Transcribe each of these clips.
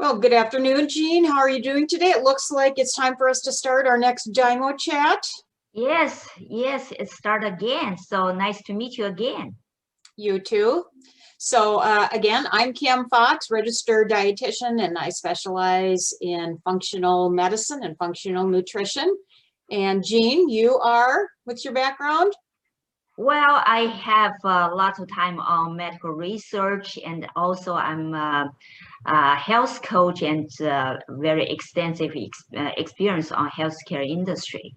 Well, good afternoon, Jean. How are you doing today? It looks like it's time for us to start our next Dymo chat. Yes, it started again. So nice to meet you again. You too. So again, I'm Kim Fox, registered dietitian, and I specialize in functional medicine and functional nutrition. And Jean, you are, what's your background? Well, I have lots of time on medical research, and also I'm a health coach and very extensive experience on healthcare industry.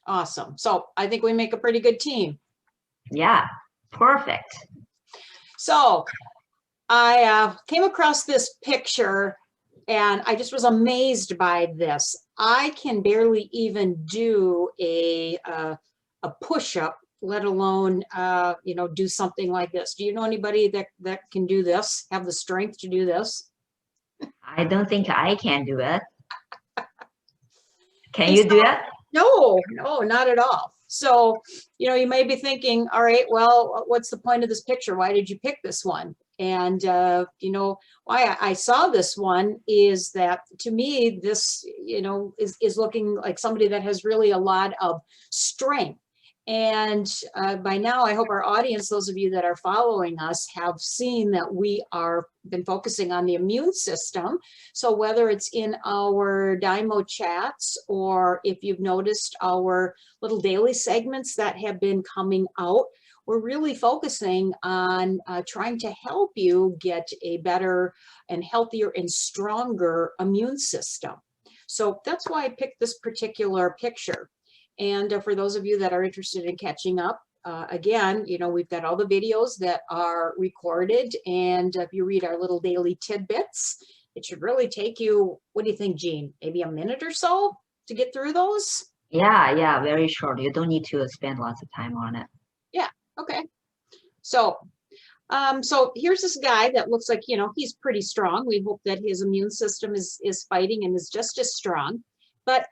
Awesome. So I think we make a pretty good team. Yeah, perfect. So I came across this picture and I just was amazed by this. I can barely even do a push-up, let alone do something like this. Do you know anybody that can do this, have the strength to do this? I don't think I can do it. Can And you so, do it? No, not at all. So, you may be thinking, all right, well, what's the point of this picture? Why did you pick this one? And, why I saw this one is that to me, this, is looking like somebody that has really a lot of strength. And by now, I hope our audience, those of you that are following us, have seen that we are been focusing on the immune system. So whether it's in our Dymo chats or if you've noticed our little daily segments that have been coming out, we're really focusing on trying to help you get a better and healthier and stronger immune system. So that's why I picked this particular picture. And for those of you that are interested in catching up, again, we've got all the videos that are recorded. And if you read our little daily tidbits, it should really take you, what do you think, Jean? Maybe a minute or so to get through those? Yeah, very short. You don't need to spend lots of time on it. Yeah, okay. So here's this guy that looks like, he's pretty strong. We hope that his immune system is fighting and is just as strong. But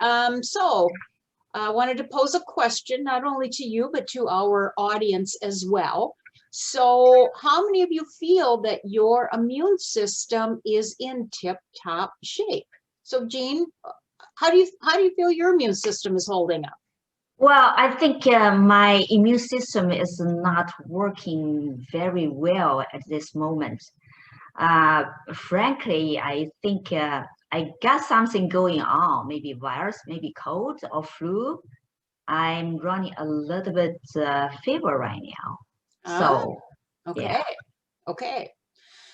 I wanted to pose a question, not only to you, but to our audience as well. So how many of you feel that your immune system is in tip-top shape? So Jean, how do you feel your immune system is holding up? Well, I think my immune system is not working very well at this moment. Frankly, I think I got something going on, maybe virus, maybe cold or flu. I'm running a little bit fever right now. So, okay. yeah. Okay.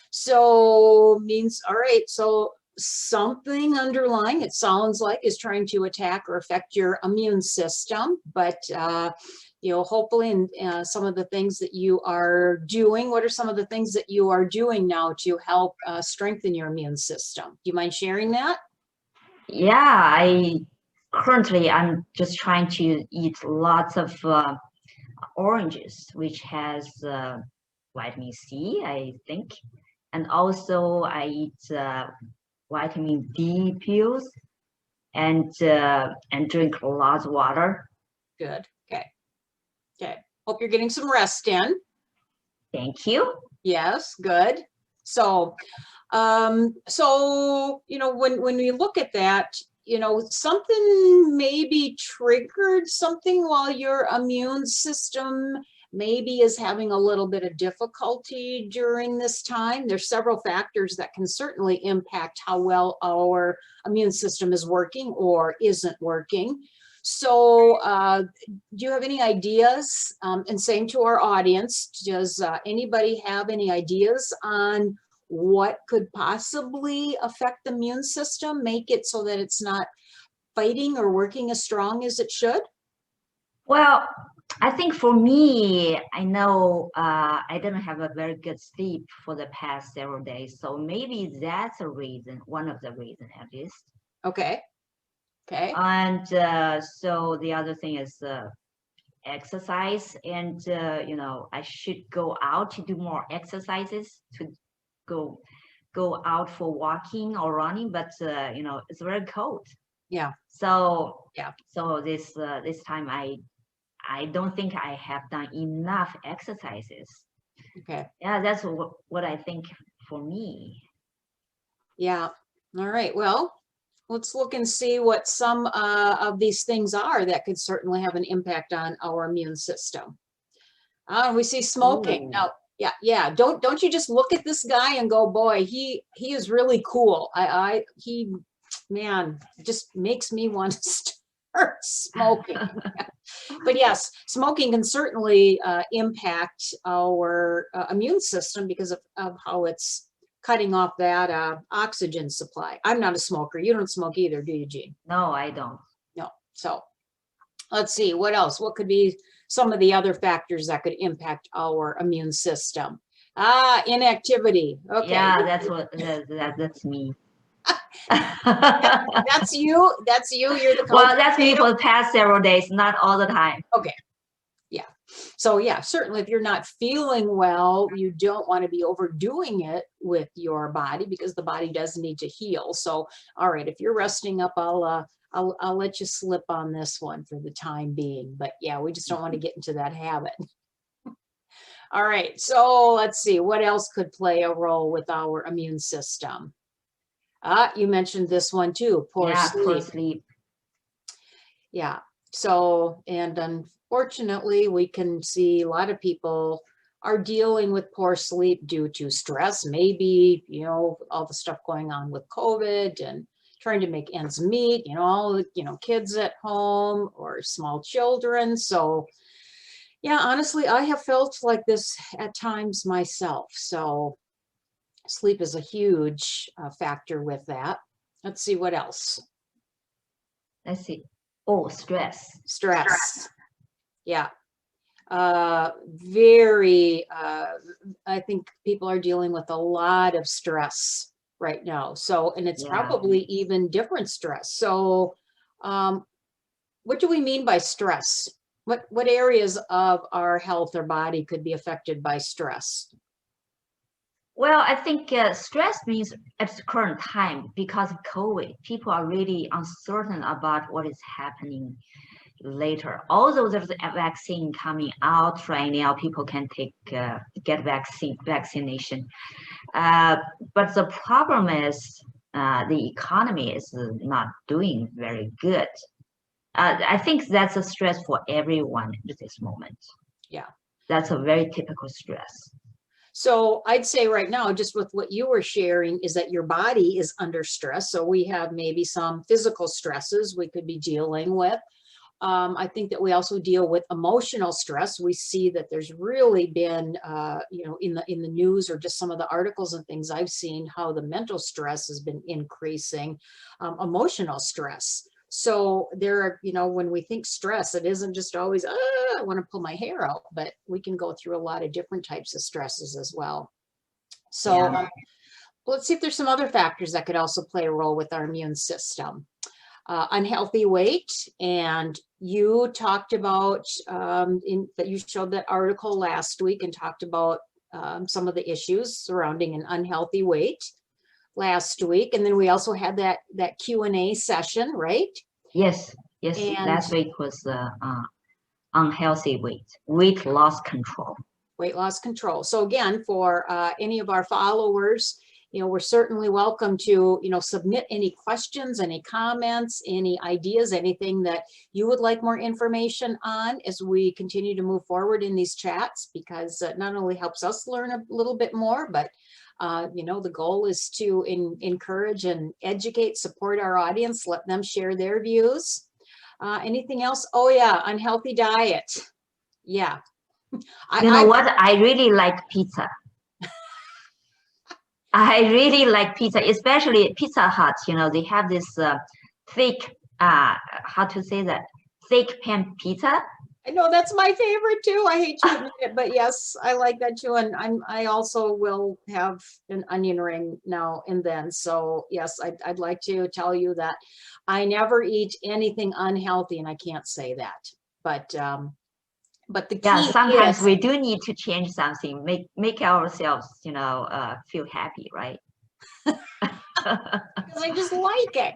So means, all right, so something underlying, it sounds like, is trying to attack or affect your immune system, but hopefully in some of the things that you are doing, what are some of the things that you are doing now to help strengthen your immune system? Do you mind sharing that? Yeah, I'm just trying to eat lots of oranges, which has vitamin C, I think. And also I eat vitamin D pills and drink lots of water. Good. Okay. Hope you're getting some rest in. Thank you. Yes, good. So, when we look at that, something maybe triggered something while your immune system maybe is having a little bit of difficulty during this time. There's several factors that can certainly impact how well our immune system is working or isn't working. So do you have any ideas? And same to our audience, does anybody have any ideas on what could possibly affect the immune system, make it so that it's not fighting or working as strong as it should? Well, I think for me, I know I didn't have a very good sleep for the past several days. So maybe that's a reason, one of the reasons at least. Okay. And so the other thing is exercise, and I should go out to do more exercises, to go out for walking or running, but it's very cold. Yeah. So yeah. So this time I don't think I have done enough exercises. Okay. Yeah, that's what I think for me. Yeah. All right, well, let's look and see what some of these things are that could certainly have an impact on our immune system. We see smoking. Ooh. Now, yeah. Don't you just look at this guy and go, boy, he is really cool. He, man, just makes me want to start smoking. But yes, smoking can certainly impact our immune system because of how it's cutting off that oxygen supply. I'm not a smoker. You don't smoke either, do you, Jean? No, I don't. No. So let's see, what else? What could be some of the other factors that could impact our immune system? Inactivity. Okay. Yeah, that's me. That's you. That's you. You're the Well, culprit. that's me for the past several days, not all the time. Okay. Yeah. So yeah, certainly if you're not feeling well, you don't want to be overdoing it with your body because the body does need to heal. So, all right, if you're resting up, I'll let you slip on this one for the time being. But yeah, we just don't want to get into that habit. All right, so let's see, what else could play a role with our immune system? You mentioned this one too, poor sleep. Yeah, so, and unfortunately, we can see a lot of people are dealing with poor sleep due to stress, maybe, all the stuff going on with COVID and trying to make ends meet, all the, kids at home or small children. So yeah, honestly, I have felt like this at times myself. So sleep is a huge factor with that. Let's see what else. Let's see. Oh, stress. Stress. Yeah. Very, I think people are dealing with a lot of stress right now. So, and it's probably even different stress. So, what do we mean by stress? What areas of our health or body could be affected by stress? Well, I think stress means at the current time, because of COVID, people are really uncertain about what is happening later. Although there's a vaccine coming out right now, people can get vaccination. But the problem is the economy is not doing very good. I think that's a stress for everyone at this moment. Yeah. That's a very typical stress. So I'd say right now, just with what you were sharing, is that your body is under stress. So we have maybe some physical stresses we could be dealing with. I think that we also deal with emotional stress. We see that there's really been, in the news or just some of the articles and things I've seen, how the mental stress has been increasing, emotional stress. So there are, when we think stress, it isn't just always, I want to pull my hair out, but we can go through a lot of different types of stresses as well. So let's see if there's some other factors that could also play a role with our immune system. Unhealthy weight, and you talked about that you showed that article last week and talked about some of the issues surrounding an unhealthy weight last week, and then we also had that Q&A session, right? Yes. And last week was unhealthy weight loss control. Weight loss control. So again, for any of our followers, we're certainly welcome to, submit any questions, any comments, any ideas, anything that you would like more information on as we continue to move forward in these chats, because it not only helps us learn a little bit more, but the goal is to encourage and educate, support our audience, let them share their views. Anything else? Oh yeah, unhealthy diet. Yeah. What? I really like pizza. I really like pizza, especially Pizza Hut. They have this thick, how to say that, thick pan pizza. I know that's my favorite too. I hate to admit it, but yes, I like that too. And I also will have an onion ring now and then. So yes, I'd like to tell you that I never eat anything unhealthy, and I can't say that. But the key sometimes we do need to change something, make ourselves, feel happy, right? Because I just like it.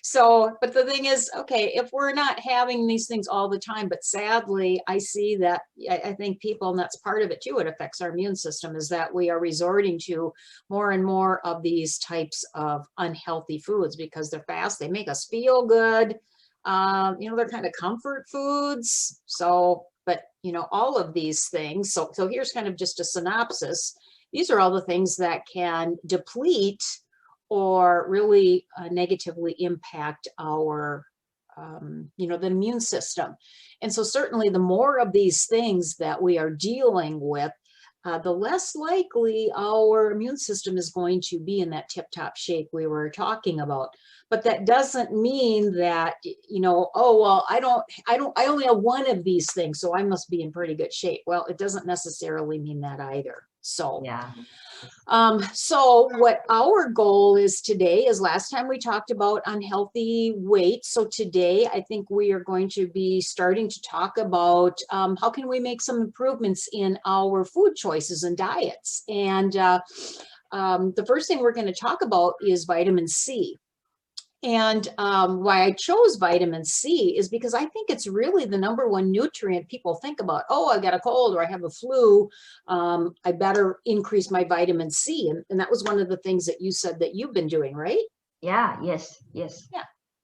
So, but the thing is, okay, if we're not having these things all the time, but sadly, I see that I think people, and that's part of it too, it affects our immune system, is that we are resorting to more and more of these types of unhealthy foods because they're fast, they make us feel good. They're kind of comfort foods. So, but all of these things. So here's kind of just a synopsis. These are all the things that can deplete or really negatively impact our, the immune system. And so certainly the more of these things that we are dealing with, the less likely our immune system is going to be in that tip-top shape we were talking about. But that doesn't mean that, oh, well, I only have one of these things, so I must be in pretty good shape. Well, it doesn't necessarily mean that either. So, Yeah. So what our goal is today is, last time we talked about unhealthy weight. So today I think we are going to be starting to talk about how can we make some improvements in our food choices and diets. And the first thing we're going to talk about is vitamin C. And why I chose vitamin C is because I think it's really the number one nutrient people think about. Oh, I got a cold or I have a flu. I better increase my vitamin C. And that was one of the things that you said that you've been doing, right? Yeah. Yes. Yeah.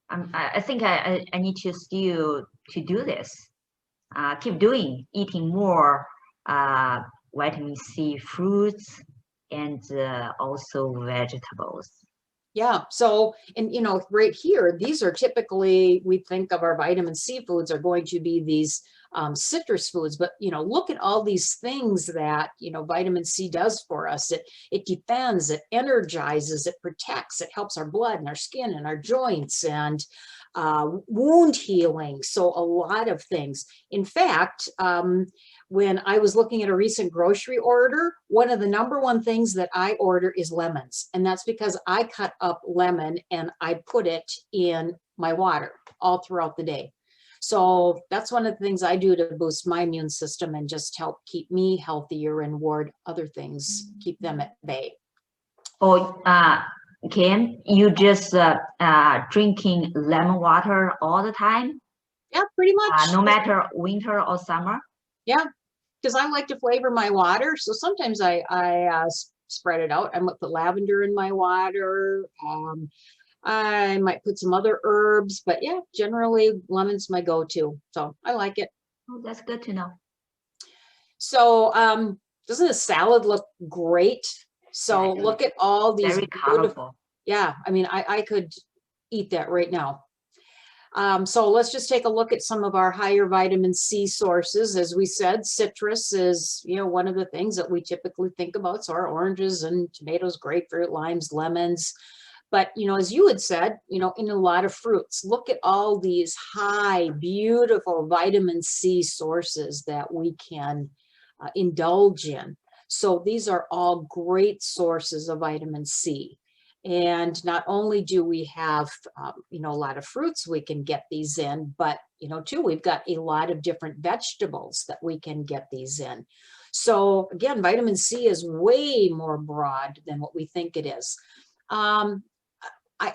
I think I need to still to do this. Keep eating more vitamin C fruits and also vegetables. Yeah. So, and right here, these are typically, we think of our vitamin C foods are going to be these citrus foods, but look at all these things that vitamin C does for us. It defends, it energizes, it protects, it helps our blood and our skin and our joints and wound healing. So a lot of things. In fact, when I was looking at a recent grocery order, one of the number one things that I order is lemons. And that's because I cut up lemon and I put it in my water all throughout the day. So that's one of the things I do to boost my immune system and just help keep me healthier and ward other things, keep them at bay. Oh, Kim, you just drinking lemon water all the time? Yeah, pretty much. No matter winter or summer? Yeah, because I like to flavor my water. So sometimes I spread it out. I might put lavender in my water. I might put some other herbs, but yeah, generally lemon's my go-to. So I like it. Oh, that's good to know. So doesn't the salad look great? So look at all these very colorful. Yeah, I mean, I could eat that right now. So let's just take a look at some of our higher vitamin C sources. As we said, citrus is, one of the things that we typically think about. So our oranges and tomatoes, grapefruit, limes, lemons. But, as you had said, in a lot of fruits, look at all these high, beautiful vitamin C sources that we can indulge in. So these are all great sources of vitamin C. And not only do we have, a lot of fruits we can get these in, but, too, we've got a lot of different vegetables that we can get these in. So again, vitamin C is way more broad than what we think it is.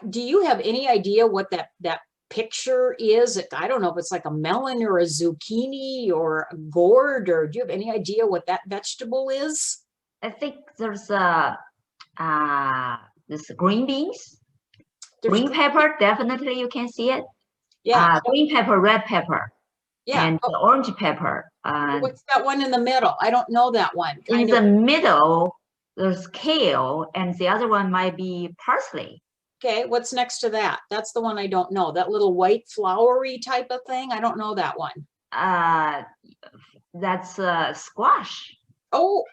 Do you have any idea what that picture is? I don't know if it's like a melon or a zucchini or a gourd, or do you have any idea what that vegetable is? I think there's this green beans, green pepper. Definitely, you can see it. Yeah. Green pepper, red pepper, yeah, and orange pepper. What's that one in the middle? I don't know that one. In the middle, there's kale, and the other one might be parsley. Okay, what's next to that? That's the one I don't know. That little white flowery type of thing. I don't know that one. That's squash. Oh,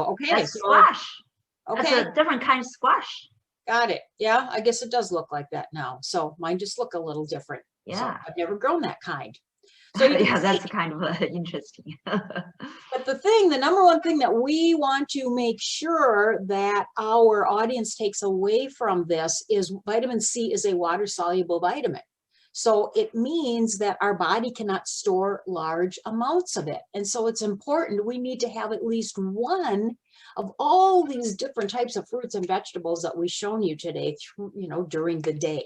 okay. That's squash. Okay. That's a different kind of squash. Got it. Yeah, I guess it does look like that now. So mine just look a little different. Yeah. So I've never grown that kind. So yeah, that's kind of interesting. But the number one thing that we want to make sure that our audience takes away from this is vitamin C is a water-soluble vitamin. So it means that our body cannot store large amounts of it. And so it's important, we need to have at least one of all these different types of fruits and vegetables that we've shown you today, during the day.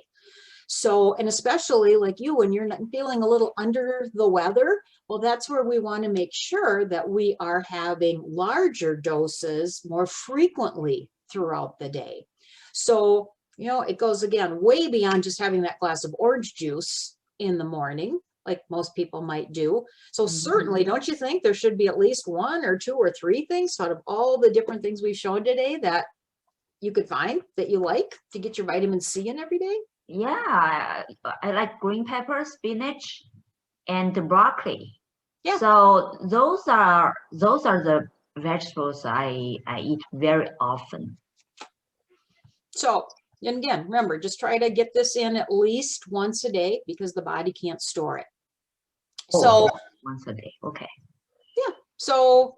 So, and especially like you, when you're not feeling a little under the weather, well, that's where we want to make sure that we are having larger doses more frequently throughout the day. So, you know, it goes again way beyond just having that glass of orange juice in the morning, like most people might do. So certainly, don't you think there should be at least one or two or three things out of all the different things we've shown today that you could find that you like to get your vitamin C in every day? Yeah, I like green pepper, spinach, and the broccoli. Yeah. So those are the vegetables I eat very often. So, and again, remember, just try to get this in at least once a day because the body can't store it. So, once a day. Okay. yeah. So,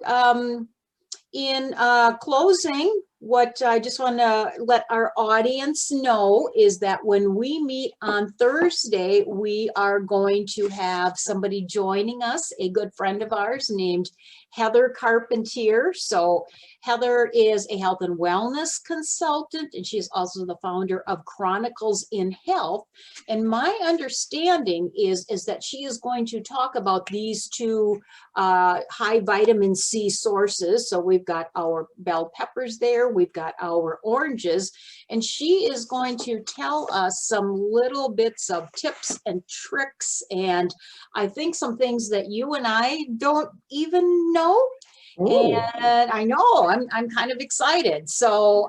in closing, what I just want to let our audience know is that when we meet on Thursday, we are going to have somebody joining us, a good friend of ours named Heather Carpentier. So Heather is a health and wellness consultant, and she is also the founder of Chronicles in Health. And my understanding is that she is going to talk about these two high vitamin C sources. So we've got our bell peppers there, we've got our oranges, and she is going to tell us some little bits of tips and tricks, and I think some things that you and I don't even know. And I know I'm kind of excited. So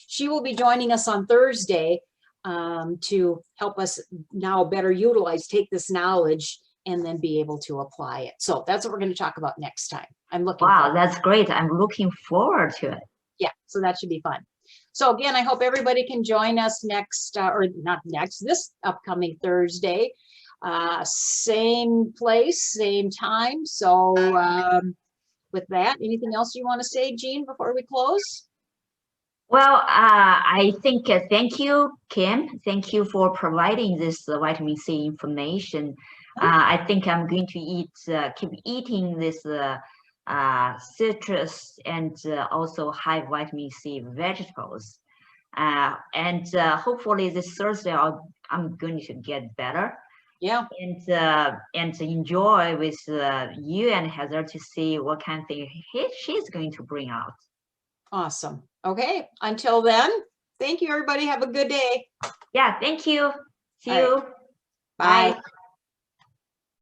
she will be joining us on Thursday to help us now better utilize, take this knowledge and then be able to apply it. So that's what we're going to talk about next time. I'm looking Wow, that's great. I'm looking forward to it. Yeah, so that should be fun. So again, I hope everybody can join us next, or not next, this upcoming Thursday. Same place, same time. So with that, anything else you want to say, Jean, before we close? Well, I think thank you, Kim. Thank you for providing this vitamin C information. I think I'm going to keep eating this citrus and also high vitamin C vegetables. And hopefully this Thursday I'm going to get better. Yeah. And enjoy with you and Heather to see what kind of thing she's going to bring out. Awesome. Okay. Until then, thank you, everybody. Have a good day. Yeah, thank you. See you. Bye.